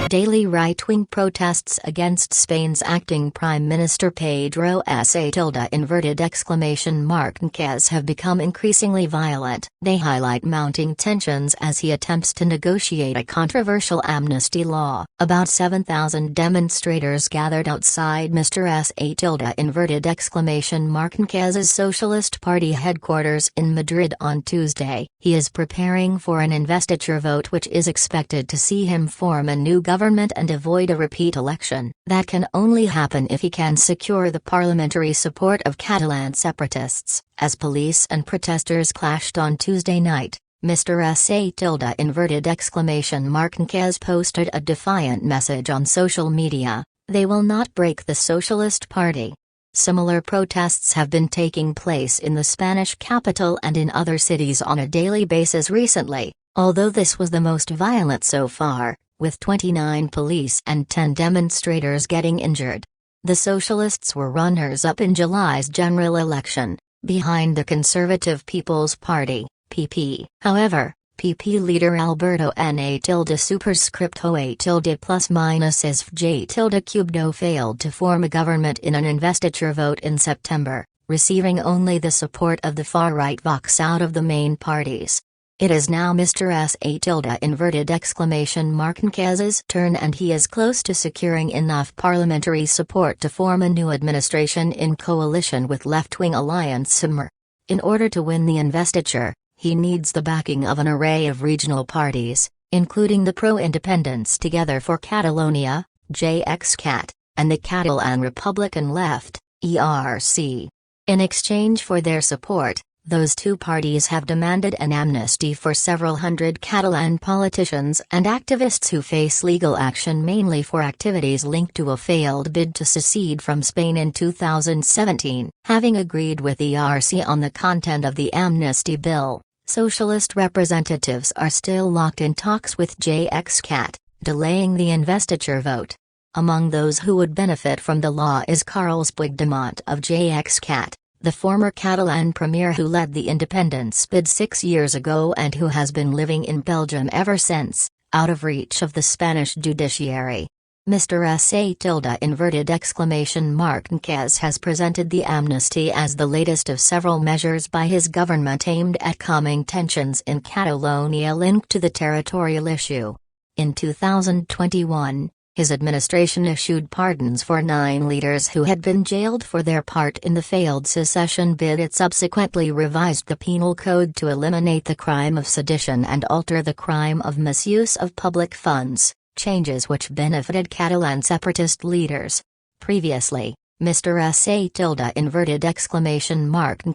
daily right-wing protests against Spain's acting Prime Minister Pedro Sánchez have become increasingly violent. They highlight mounting tensions as he attempts to negotiate a controversial amnesty law. About 7,000 demonstrators gathered outside Mr. Sánchez's Socialist Party headquarters in Madrid on Tuesday. He is preparing for an investiture vote which is expected to see him form a new government and avoid a repeat election. That can only happen if he can secure the parliamentary support of Catalan separatists. As police and protesters clashed on Tuesday night, Mr. Sánchez posted a defiant message on social media: "They will not break the Socialist Party." Similar protests have been taking place in the Spanish capital and in other cities on a daily basis recently, although this was the most violent so far, with 29 police and 10 demonstrators getting injured. The Socialists were runners-up in July's general election, behind the Conservative People's Party, PP. However, PP leader Alberto N+/J∆J∆3 failed to form a government in an investiture vote in September, receiving only the support of the far-right Vox out of the main parties. It is now Mr. Sánchez's turn, and he is close to securing enough parliamentary support to form a new administration in coalition with left-wing alliance Sumar. In order to win the investiture, he needs the backing of an array of regional parties, including the pro-independence Together for Catalonia, JXCat, and the Catalan Republican Left, ERC. In exchange for their support, those two parties have demanded an amnesty for several hundred Catalan politicians and activists who face legal action mainly for activities linked to a failed bid to secede from Spain in 2017. Having agreed with ERC on the content of the amnesty bill, Socialist representatives are still locked in talks with JXCat, delaying the investiture vote. Among those who would benefit from the law is Carles Puigdemont of JXCat, the former Catalan premier who led the independence bid 6 years ago and who has been living in Belgium ever since, out of reach of the Spanish judiciary. Mr. Sánchez has presented the amnesty as the latest of several measures by his government aimed at calming tensions in Catalonia linked to the territorial issue. In 2021, his administration issued pardons for 9 leaders who had been jailed for their part in the failed secession bid. It subsequently revised the penal code to eliminate the crime of sedition and alter the crime of misuse of public funds, changes which benefited Catalan separatist leaders. Previously, Mr.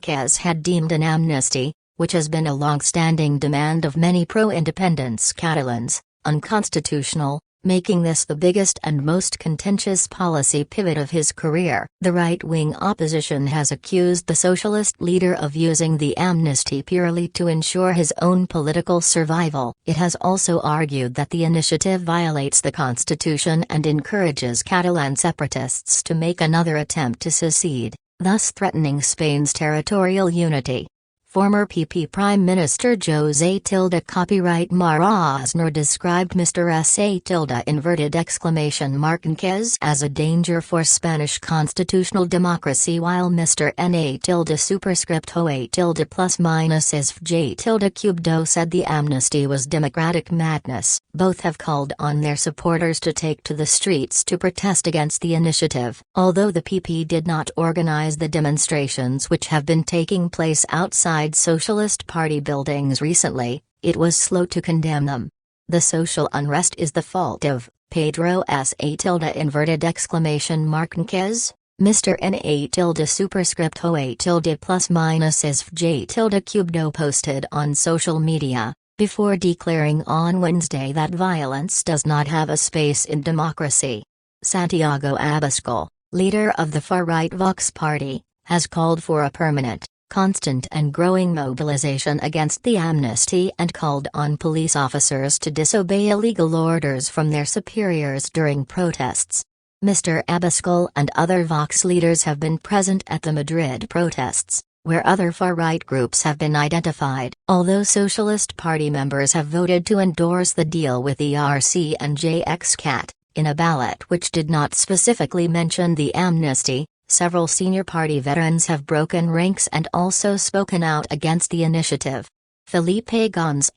Sánchez had deemed an amnesty, which has been a long-standing demand of many pro-independence Catalans, unconstitutional, making this the biggest and most contentious policy pivot of his career. The right-wing opposition has accused the socialist leader of using the amnesty purely to ensure his own political survival. It has also argued that the initiative violates the constitution and encourages Catalan separatists to make another attempt to secede, thus threatening Spain's territorial unity. Former PP Prime Minister José Copyright Marazner described Mr. Sánchez as a danger for Spanish constitutional democracy, while Mr. N+/J∆3 said the amnesty was democratic madness. Both have called on their supporters to take to the streets to protest against the initiative. Although the PP did not organize the demonstrations which have been taking place outside Socialist Party buildings recently, it was slow to condemn them. The social unrest is the fault of Pedro Sánchez. Mr. N+/J∆3 posted on social media, before declaring on Wednesday that violence does not have a space in democracy. Santiago Abascal, leader of the far-right Vox Party, has called for a permanent, constant and growing mobilization against the amnesty and called on police officers to disobey illegal orders from their superiors during protests. Mr. Abascal and other Vox leaders have been present at the Madrid protests. where other far-right groups have been identified. Although Socialist Party members have voted to endorse the deal with ERC and JX-CAT, in a ballot which did not specifically mention the amnesty, several senior party veterans have broken ranks and also spoken out against the initiative. Felipe Gonz,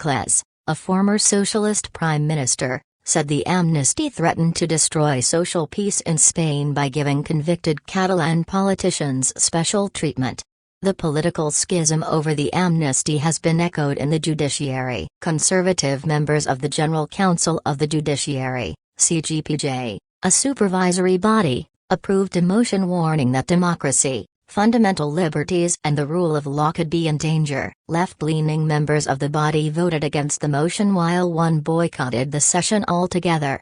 les, a former socialist prime minister, said the amnesty threatened to destroy social peace in Spain by giving convicted Catalan politicians special treatment. The political schism over the amnesty has been echoed in the judiciary. Conservative members of the General Council of the Judiciary, CGPJ, a supervisory body, approved a motion warning that democracy, fundamental liberties and the rule of law could be in danger. Left-leaning members of the body voted against the motion while one boycotted the session altogether.